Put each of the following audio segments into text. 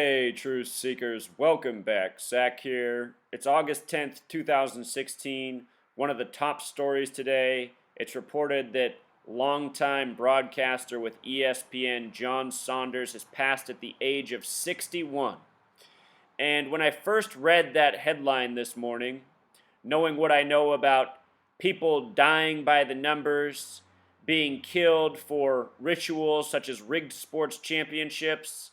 Hey, truth seekers, welcome back. Zach here. It's August 10th, 2016. One of the top stories today. It's reported that longtime broadcaster with ESPN, John Saunders, has passed at the age of 61. And when I first read that headline this morning, knowing what I know about people dying by the numbers, being killed for rituals such as rigged sports championships,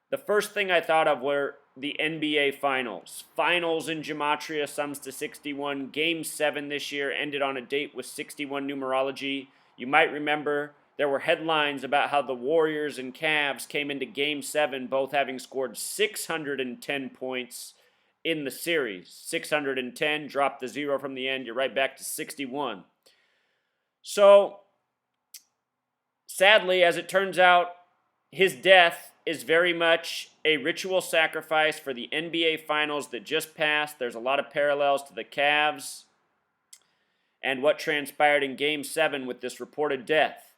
the first thing I thought of were the NBA Finals. Finals in Gematria sums to 61. Game 7 this year ended on a date with 61 numerology. You might remember there were headlines about how the Warriors and Cavs came into Game 7 both having scored 610 points in the series. 610, drop the zero from the end, you're right back to 61. So, sadly, as it turns out, his death is very much a ritual sacrifice for the NBA Finals that just passed. There's a lot of parallels to the Cavs and what transpired in Game 7 with this reported death.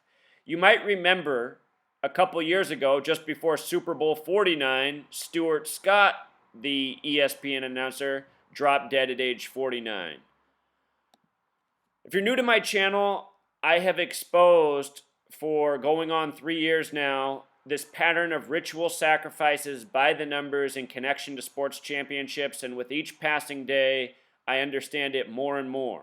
You might remember a couple years ago, just before Super Bowl 49, Stuart Scott, the ESPN announcer, dropped dead at age 49. If you're new to my channel, I have exposed for going on 3 years now this pattern of ritual sacrifices by the numbers in connection to sports championships, and with each passing day, I understand it more and more.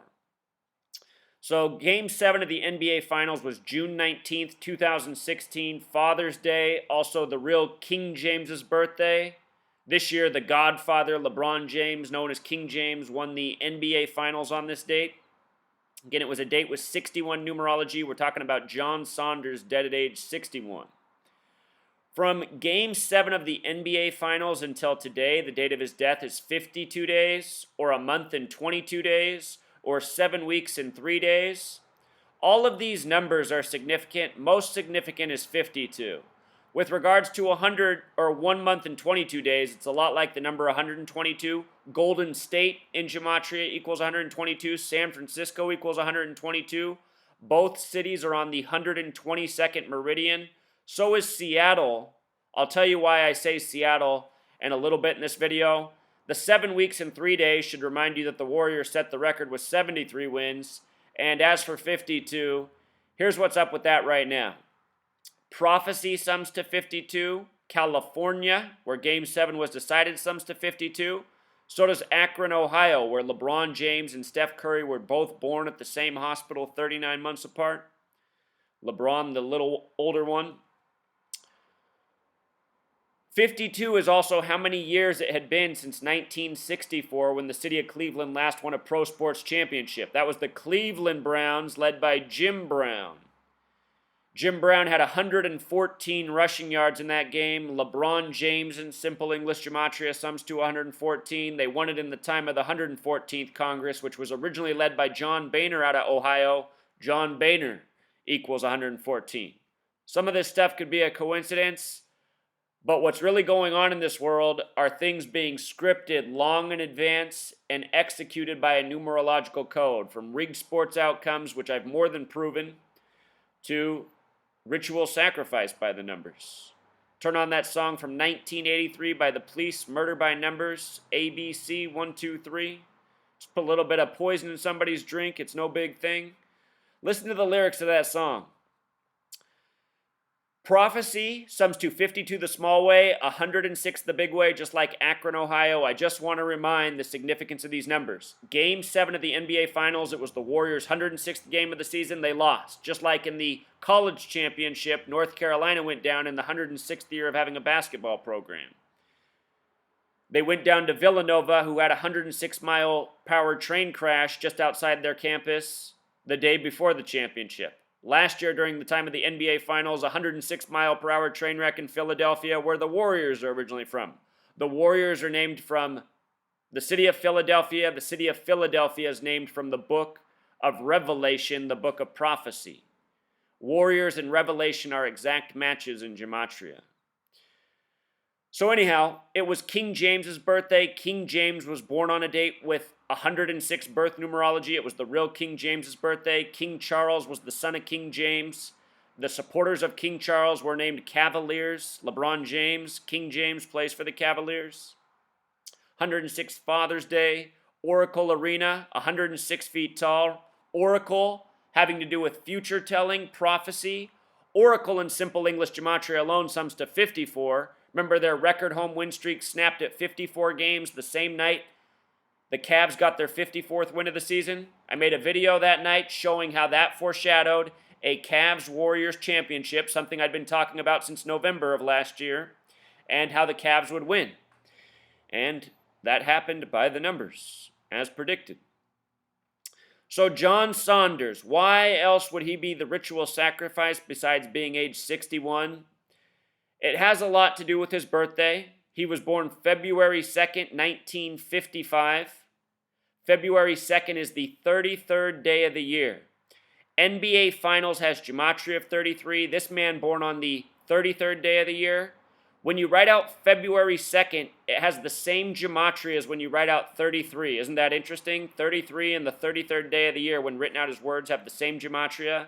So Game 7 of the NBA Finals was June 19th, 2016, Father's Day, also the real King James's birthday. This year, the Godfather, LeBron James, known as King James, won the NBA Finals on this date. Again, it was a date with 61 numerology. We're talking about John Saunders, dead at age 61. From Game 7 of the NBA Finals until today, the date of his death is 52 days, or a month and 22 days, or 7 weeks and 3 days. All of these numbers are significant. Most significant is 52. With regards to 100 or 1 month and 22 days, it's a lot like the number 122. Golden State in Gematria equals 122. San Francisco equals 122. Both cities are on the 122nd meridian. So is Seattle. I'll tell you why I say Seattle in a little bit in this video. The 7 weeks and 3 days should remind you that the Warriors set the record with 73 wins. And as for 52, here's what's up with that right now. Prophecy sums to 52. California, where Game 7 was decided, sums to 52. So does Akron, Ohio, where LeBron James and Steph Curry were both born at the same hospital 39 months apart. LeBron, the little older one. 52 is also how many years it had been since 1964 when the city of Cleveland last won a pro sports championship. That was the Cleveland Browns led by Jim Brown. Jim Brown had 114 rushing yards in that game. LeBron James in simple English gematria sums to 114. They won it in the time of the 114th Congress, which was originally led by John Boehner out of Ohio. John Boehner equals 114. Some of this stuff could be a coincidence. But what's really going on in this world are things being scripted long in advance and executed by a numerological code, from rigged sports outcomes, which I've more than proven, to ritual sacrifice by the numbers. Turn on that song from 1983 by The Police, Murder by Numbers, ABC 123. Just put a little bit of poison in somebody's drink, it's no big thing. Listen to the lyrics of that song. Prophecy sums to 52 the small way, 106 the big way, just like Akron, Ohio. I just want to remind the significance of these numbers. Game 7 of the NBA Finals, it was the Warriors' 106th game of the season. They lost. Just like in the college championship, North Carolina went down in the 106th year of having a basketball program. They went down to Villanova, who had a 106-mile-powered train crash just outside their campus the day before the championship. Last year, during the time of the NBA Finals, a 106-mile-per-hour train wreck in Philadelphia, where the Warriors are originally from. The Warriors are named from the city of Philadelphia. The city of Philadelphia is named from the book of Revelation, the book of prophecy. Warriors and Revelation are exact matches in Gematria. So anyhow, it was King James's birthday. King James was born on a date with 106 birth numerology. It was the real King James's birthday. King Charles was the son of King James. The supporters of King Charles were named Cavaliers. LeBron James, King James, plays for the Cavaliers. 106th Father's Day. Oracle Arena, 106 feet tall. Oracle, having to do with future telling, prophecy. Oracle in simple English gematria alone sums to 54. Remember, their record home win streak snapped at 54 games the same night the Cavs got their 54th win of the season. I made a video that night showing how that foreshadowed a Cavs-Warriors championship, something I'd been talking about since November of last year, and how the Cavs would win. And that happened by the numbers, as predicted. So John Saunders, why else would he be the ritual sacrifice besides being age 61? It has a lot to do with his birthday. He was born February 2nd, 1955. February 2nd is the 33rd day of the year. NBA Finals has gematria of 33. This man born on the 33rd day of the year. When you write out February 2nd, it has the same gematria as when you write out 33. Isn't that interesting? 33 and the 33rd day of the year, when written out as words, have the same gematria.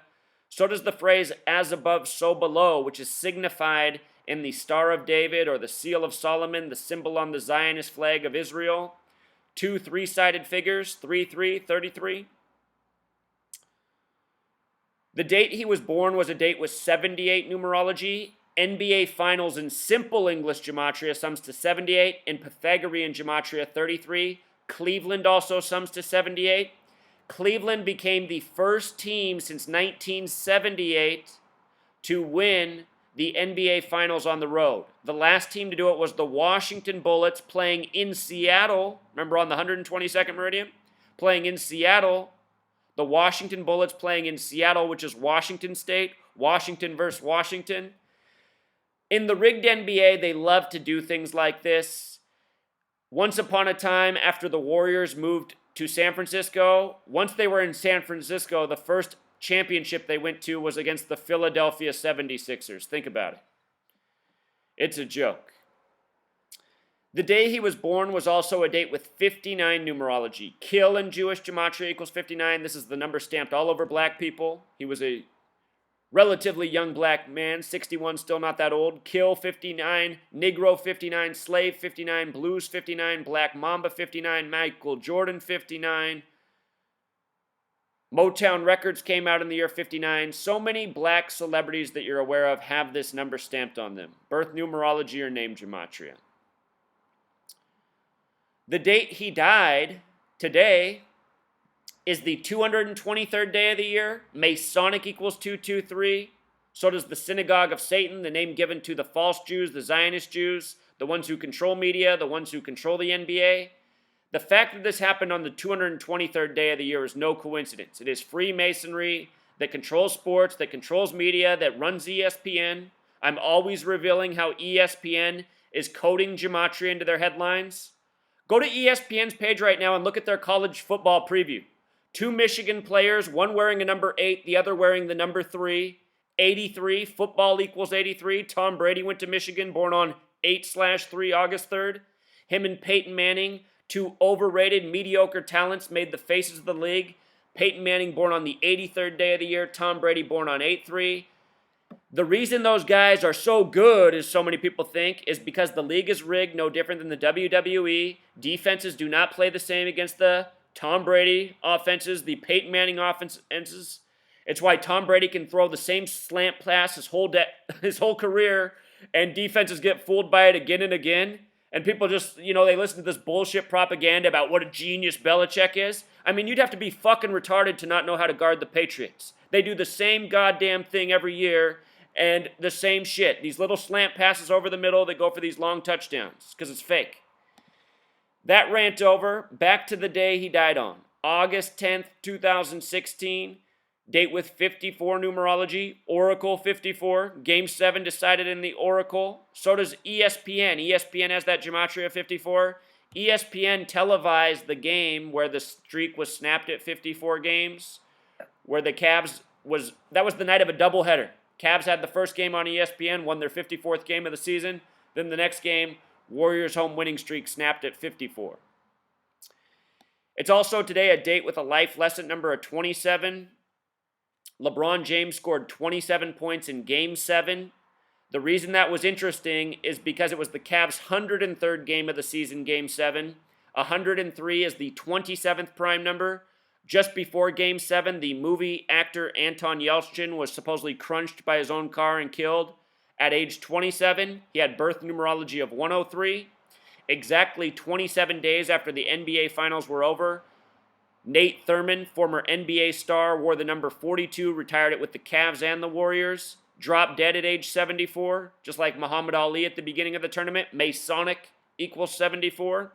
So does the phrase, as above, so below, which is signified in the Star of David or the Seal of Solomon, the symbol on the Zionist flag of Israel. 2 three-sided figures, 3, 33. The date he was born was a date with 78 numerology. NBA Finals in simple English gematria sums to 78. In Pythagorean gematria, 33. Cleveland also sums to 78. Cleveland became the first team since 1978 to win the NBA Finals on the road. The last team to do it was the Washington Bullets, playing in Seattle. Remember, on the 122nd Meridian? Playing in Seattle. The Washington Bullets playing in Seattle, which is Washington State. Washington versus Washington. In the rigged NBA, they love to do things like this. Once upon a time, after the Warriors moved to San Francisco, once they were in San Francisco, the first championship they went to was against the Philadelphia 76ers. Think about it. It's a joke. The day he was born was also a date with 59 numerology. Kill in Jewish gematria equals 59. This is the number stamped all over black people. He was a relatively young black man, 61, still not that old. Kill 59, Negro 59, Slave 59, Blues 59, Black Mamba 59, Michael Jordan 59. Motown Records came out in the year 59. So many black celebrities that you're aware of have this number stamped on them. Birth numerology or name gematria. The date he died, today, is the 223rd day of the year. Masonic equals 223. So does the Synagogue of Satan, the name given to the false Jews, the Zionist Jews, the ones who control media, the ones who control the NBA. The fact that this happened on the 223rd day of the year is no coincidence. It is Freemasonry that controls sports, that controls media, that runs ESPN. I'm always revealing how ESPN is coding gematria into their headlines. Go to ESPN's page right now and look at their college football preview. 2 Michigan players, one wearing a number 8, the other wearing the number 3. 83, football equals 83. Tom Brady went to Michigan, born on 8/3, August 3rd. Him and Peyton Manning, 2 overrated, mediocre talents, made the faces of the league. Peyton Manning born on the 83rd day of the year. Tom Brady born on 8/3. The reason those guys are so good, as so many people think, is because the league is rigged, no different than the WWE. Defenses do not play the same against the Tom Brady offenses, the Peyton Manning offenses. It's why Tom Brady can throw the same slant pass his whole career, and defenses get fooled by it again and again. And people just, they listen to this bullshit propaganda about what a genius Belichick is. I mean, you'd have to be fucking retarded to not know how to guard the Patriots. They do the same goddamn thing every year and the same shit. These little slant passes over the middle that go for these long touchdowns because it's fake. That rant over, back to the day he died on. August 10th, 2016. Date with 54 numerology, Oracle 54. Game 7 decided in the Oracle. So does ESPN. ESPN has that gematria 54. ESPN televised the game where the streak was snapped at 54 games, where the Cavs that was the night of a doubleheader. Cavs had the first game on ESPN, won their 54th game of the season. Then the next game, Warriors' home winning streak snapped at 54. It's also today a date with a life lesson number of 27. LeBron James scored 27 points in Game 7. The reason that was interesting is because it was the Cavs' 103rd game of the season, Game 7. 103 is the 27th prime number. Just before Game 7, the movie actor Anton Yelchin was supposedly crunched by his own car and killed. At age 27, he had birth numerology of 103. Exactly 27 days after the NBA Finals were over, Nate Thurmond, former NBA star, wore the number 42, retired it with the Cavs and the Warriors, dropped dead at age 74, just like Muhammad Ali at the beginning of the tournament. Masonic equals 74.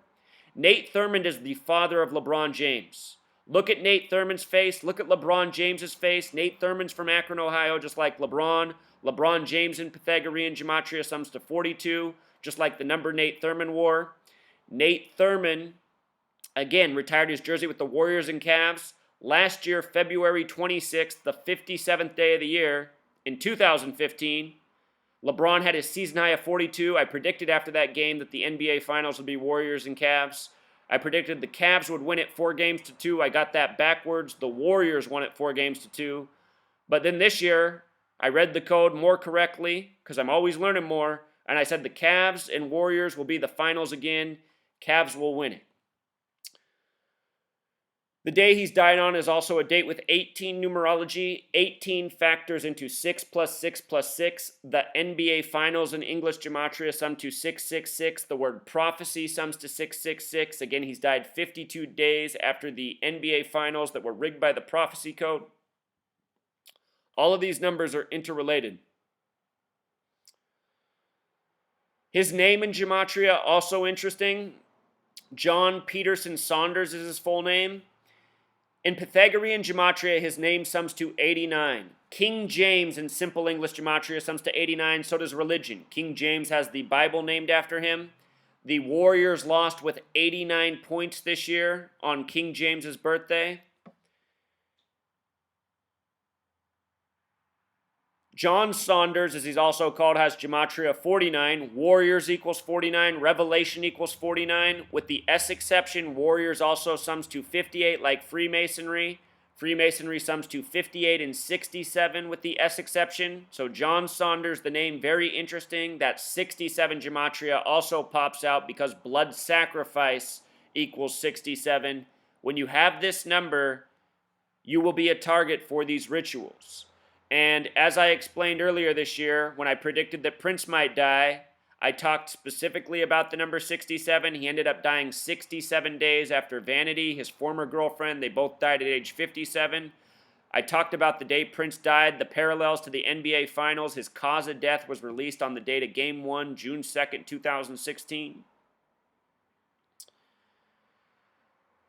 Nate Thurmond is the father of LeBron James. Look at Nate Thurmond's face. Look at LeBron James's face. Nate Thurmond's from Akron, Ohio, just like LeBron. LeBron James in Pythagorean gematria sums to 42, just like the number Nate Thurmond wore. Nate Thurmond, again, retired his jersey with the Warriors and Cavs. Last year, February 26th, the 57th day of the year, in 2015, LeBron had his season high of 42. I predicted after that game that the NBA Finals would be Warriors and Cavs. I predicted the Cavs would win it 4-2. I got that backwards. The Warriors won it 4-2. But then this year, I read the code more correctly because I'm always learning more. And I said the Cavs and Warriors will be the finals again. Cavs will win it. The day he's died on is also a date with 18 numerology. 18 factors into 6 plus 6 plus 6. The NBA Finals in English gematria sum to 666. The word prophecy sums to 666. Again, he's died 52 days after the NBA Finals that were rigged by the prophecy code. All of these numbers are interrelated. His name in gematria, also interesting. John Peterson Saunders is his full name. In Pythagorean gematria, his name sums to 89. King James in simple English gematria sums to 89. So does religion. King James has the Bible named after him. The Warriors lost with 89 points this year on King James's birthday. John Saunders, as he's also called, has gematria 49. Warriors equals 49. Revelation equals 49. With the S exception, Warriors also sums to 58 like Freemasonry. Freemasonry sums to 58 and 67 with the S exception. So John Saunders, the name, very interesting. That 67 gematria also pops out because blood sacrifice equals 67. When you have this number, you will be a target for these rituals. And as I explained earlier this year, when I predicted that Prince might die, I talked specifically about the number 67. He ended up dying 67 days after Vanity, his former girlfriend. They both died at age 57. I talked about the day Prince died, the parallels to the NBA Finals. His cause of death was released on the date of Game 1, June 2nd, 2016.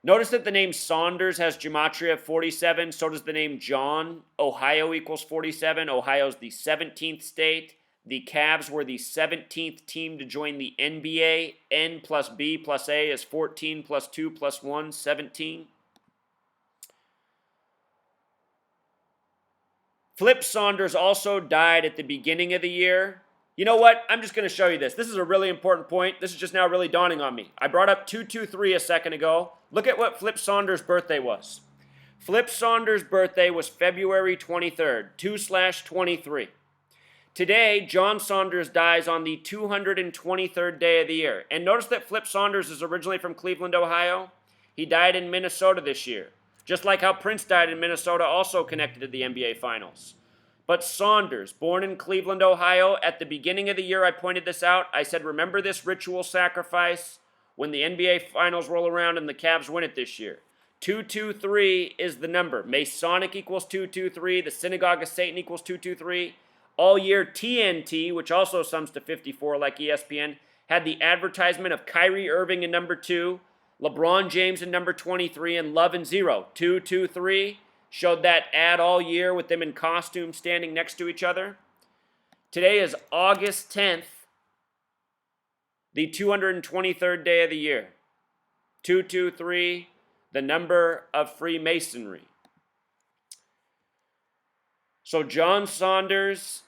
Notice that the name Saunders has gematria of 47. So does the name John. Ohio equals 47. Ohio's the 17th state. The Cavs were the 17th team to join the NBA. N plus B plus A is 14 plus 2 plus 1, 17. Flip Saunders also died at the beginning of the year. You know what? I'm just going to show you this. This is a really important point. This is just now really dawning on me. I brought up 223 a second ago. Look at what Flip Saunders' birthday was. Flip Saunders' birthday was February 23rd, 2/23. Today, John Saunders dies on the 223rd day of the year. And notice that Flip Saunders is originally from Cleveland, Ohio. He died in Minnesota this year. Just like how Prince died in Minnesota, also connected to the NBA Finals. But Saunders, born in Cleveland, Ohio, at the beginning of the year, I pointed this out. I said, remember this ritual sacrifice when the NBA Finals roll around and the Cavs win it this year. 223 is the number. Masonic equals 223. The Synagogue of Satan equals 223. All year, TNT, which also sums to 54 like ESPN, had the advertisement of Kyrie Irving in number 2, LeBron James in number 23, and Love in 0. 223. Showed that ad all year with them in costume standing next to each other. Today is August 10th, the 223rd day of the year. 223, the number of Freemasonry. So John Saunders,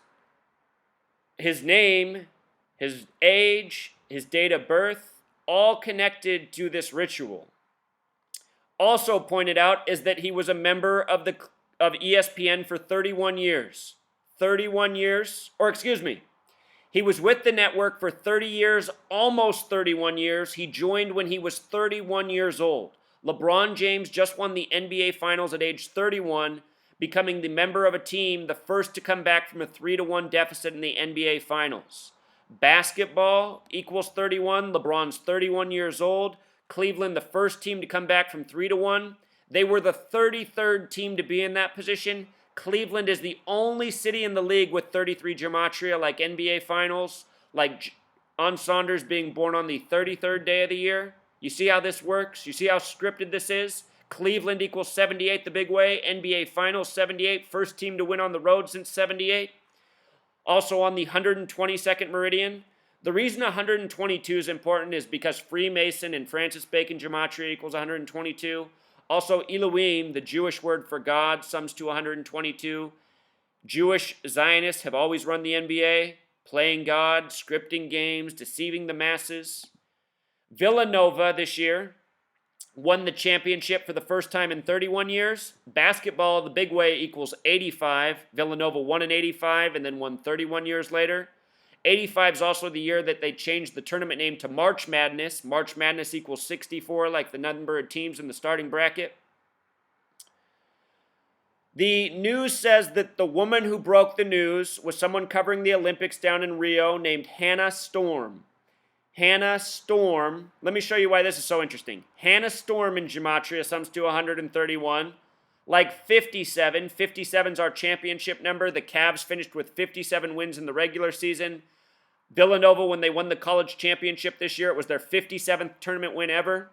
his name, his age, his date of birth, all connected to this ritual. Also pointed out is that he was a member of the of ESPN for 31 years. 31 years, or excuse me, he was with the network for 30 years, almost 31 years. He joined when he was 31 years old. LeBron James just won the NBA Finals at age 31, becoming the member of a team the first to come back from a 3-1 deficit in the NBA Finals. Basketball equals 31. LeBron's 31 years old. Cleveland, the first team to come back from 3-1. They were the 33rd team to be in that position. Cleveland is the only city in the league with 33 gematria, like NBA Finals, like John Saunders being born on the 33rd day of the year. You see how this works? You see how scripted this is? Cleveland equals 78 the big way. NBA Finals 78, first team to win on the road since 78. Also on the 122nd meridian. The reason 122 is important is because Freemason and Francis Bacon gematria equals 122. Also, Elohim, the Jewish word for God, sums to 122. Jewish Zionists have always run the NBA, playing God, scripting games, deceiving the masses. Villanova this year won the championship for the first time in 31 years. Basketball, the big way, equals 85. Villanova won in 85 and then won 31 years later. 85 is also the year that they changed the tournament name to March Madness. March Madness equals 64, like the number of teams in the starting bracket. The news says that the woman who broke the news was someone covering the Olympics down in Rio named Hannah Storm. Hannah Storm, let me show you why this is so interesting. Hannah Storm in gematria sums to 131. Like 57, 57 is our championship number. The Cavs finished with 57 wins in the regular season. Villanova, when they won the college championship this year, it was their 57th tournament win ever.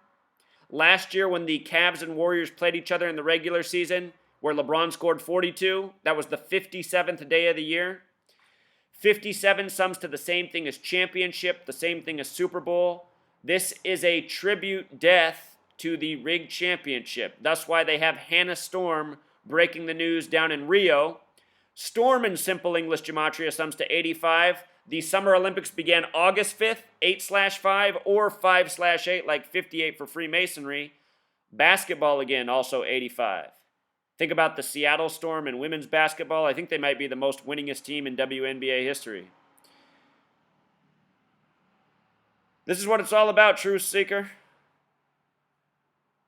Last year, when the Cavs and Warriors played each other in the regular season, where LeBron scored 42, that was the 57th day of the year. 57 sums to the same thing as championship, the same thing as Super Bowl. This is a tribute death to the rigged championship. That's why they have Hannah Storm breaking the news down in Rio. Storm in simple English gematria sums to 85. The Summer Olympics began August 5th, 8/5, or 5/8, like 58 for Freemasonry. Basketball, again, also 85. Think about the Seattle Storm in women's basketball. I think they might be the most winningest team in WNBA history. This is what it's all about, Truth Seeker.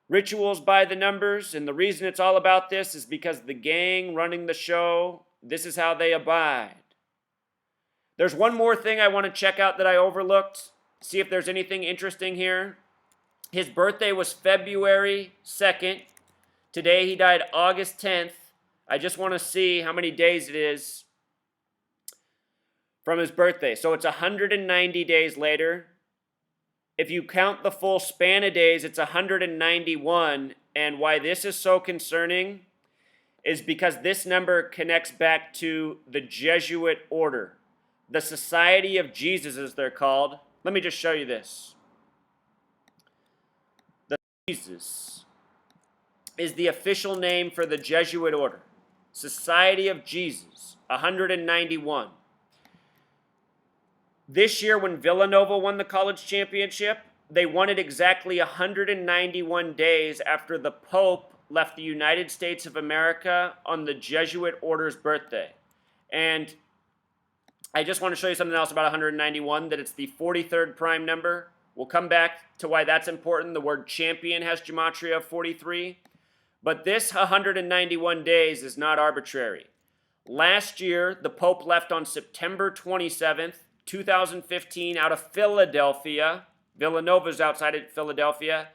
Rituals by the numbers, and the reason it's all about this is because the gang running the show, this is how they abide. There's one more thing I want to check out that I overlooked. See if there's anything interesting here. His birthday was February 2nd. Today he died August 10th. I just want to see how many days it is from his birthday. So it's 190 days later. If you count the full span of days, it's 191. And why this is so concerning is because this number connects back to the Jesuit order. The Society of Jesus, as they're called. Let me just show you this. The Jesus is the official name for the Jesuit order. Society of Jesus, 191. This year, when Villanova won the college championship, they won it exactly 191 days after the Pope left the United States of America on the Jesuit order's birthday. And I just want to show you something else about 191, that it's the 43rd prime number. We'll come back to why that's important. The word champion has gematria of 43. But this 191 days is not arbitrary. Last year, the Pope left on September 27th, 2015, out of Philadelphia. Villanova's outside of Philadelphia.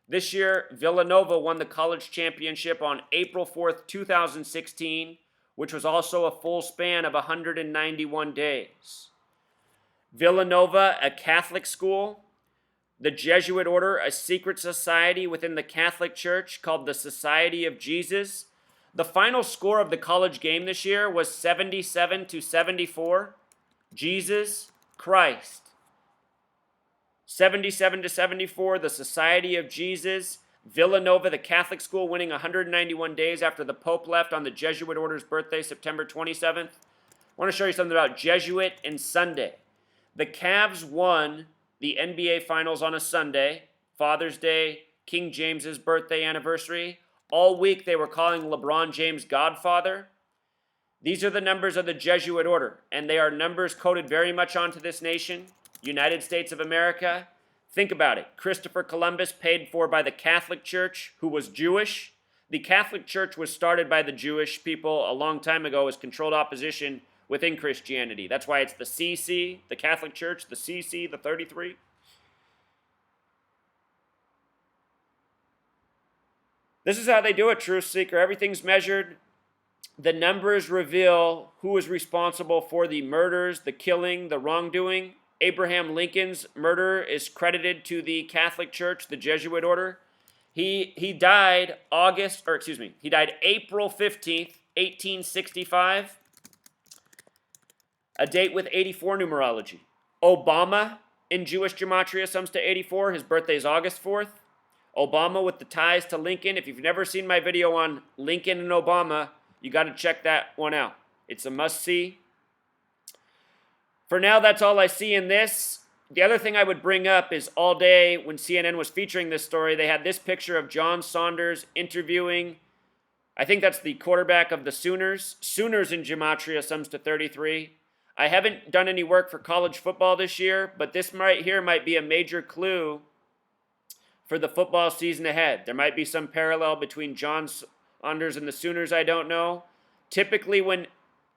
This year, Villanova won the college championship on April 4th, 2016, which was also a full span of 191 days. Villanova, a Catholic school. The Jesuit order, a secret society within the Catholic Church called the Society of Jesus. The final score of the college game this year was 77-74. Jesus Christ. 77-74, the Society of Jesus. Villanova, the Catholic school, winning 191 days after the Pope left on the Jesuit order's birthday, September 27th. I want to show you something about Jesuit and Sunday. The Cavs won the NBA Finals on a Sunday, Father's Day, King James's birthday anniversary. All week they were calling LeBron James Godfather. These are the numbers of the Jesuit order, and they are numbers coded very much onto this nation, United States of America. Think about it. Christopher Columbus, paid for by the Catholic Church, who was Jewish. The Catholic Church was started by the Jewish people a long time ago as controlled opposition within Christianity. That's why it's the CC, the Catholic Church, the CC, the 33. This is how they do it, Truth Seeker. Everything's measured. The numbers reveal who is responsible for the murders, the killing, the wrongdoing. Abraham Lincoln's murder is credited to the Catholic Church, the Jesuit order. He died April 15th, 1865. A date with 84 numerology. Obama in Jewish gematria sums to 84. His birthday is August 4th. Obama with the ties to Lincoln. If you've never seen my video on Lincoln and Obama, you got to check that one out. It's a must-see. For now, that's all I see in this. The other thing I would bring up is all day when CNN was featuring this story, they had this picture of John Saunders interviewing, I think that's the quarterback of the Sooners. Sooners in gematria sums to 33. I haven't done any work for college football this year, but this right here might be a major clue for the football season ahead. There might be some parallel between John Saunders and the Sooners, I don't know. Typically when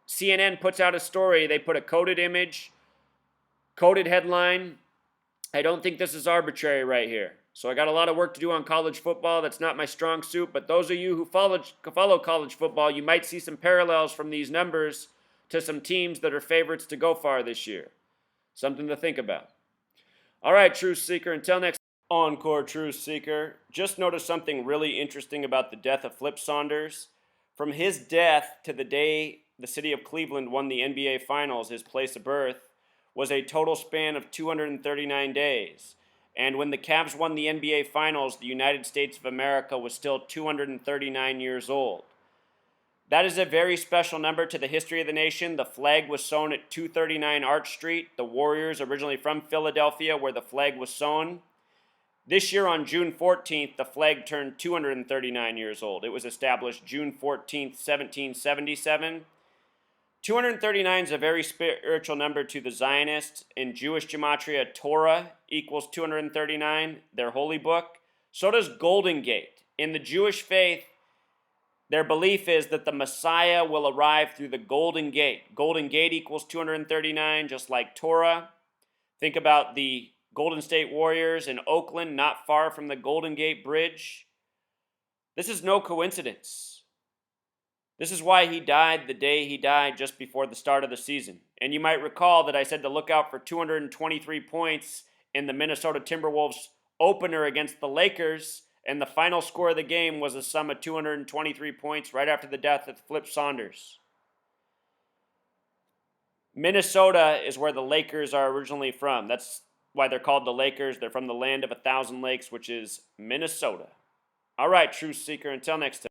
CNN puts out a story, they put a coded image, coded headline. I don't think this is arbitrary right here. So I got a lot of work to do on college football. That's not my strong suit, but those of you who follow college football, you might see some parallels from these numbers to some teams that are favorites to go far this year. Something to think about. All right, Truth Seeker, until next Encore, Truth Seeker. Just noticed something really interesting about the death of Flip Saunders. From his death to the day the city of Cleveland won the NBA Finals, his place of birth, was a total span of 239 days. And when the Cavs won the NBA Finals, the United States of America was still 239 years old. That is a very special number to the history of the nation. The flag was sewn at 239 Arch Street. The Warriors, originally from Philadelphia, where the flag was sewn. This year on June 14th, the flag turned 239 years old. It was established June 14th, 1777. 239 is a very spiritual number to the Zionists. In Jewish gematria, Torah equals 239, their holy book. So does Golden Gate. In the Jewish faith, their belief is that the Messiah will arrive through the Golden Gate. Golden Gate equals 239, just like Torah. Think about the Golden State Warriors in Oakland, not far from the Golden Gate Bridge. This is no coincidence. This is why he died the day he died, just before the start of the season. And you might recall that I said to look out for 223 points in the Minnesota Timberwolves opener against the Lakers, and the final score of the game was a sum of 223 points right after the death of Flip Saunders. Minnesota is where the Lakers are originally from. That's why they're called the Lakers. They're from the land of 1,000 lakes, which is Minnesota. All right, Truth Seeker, until next time.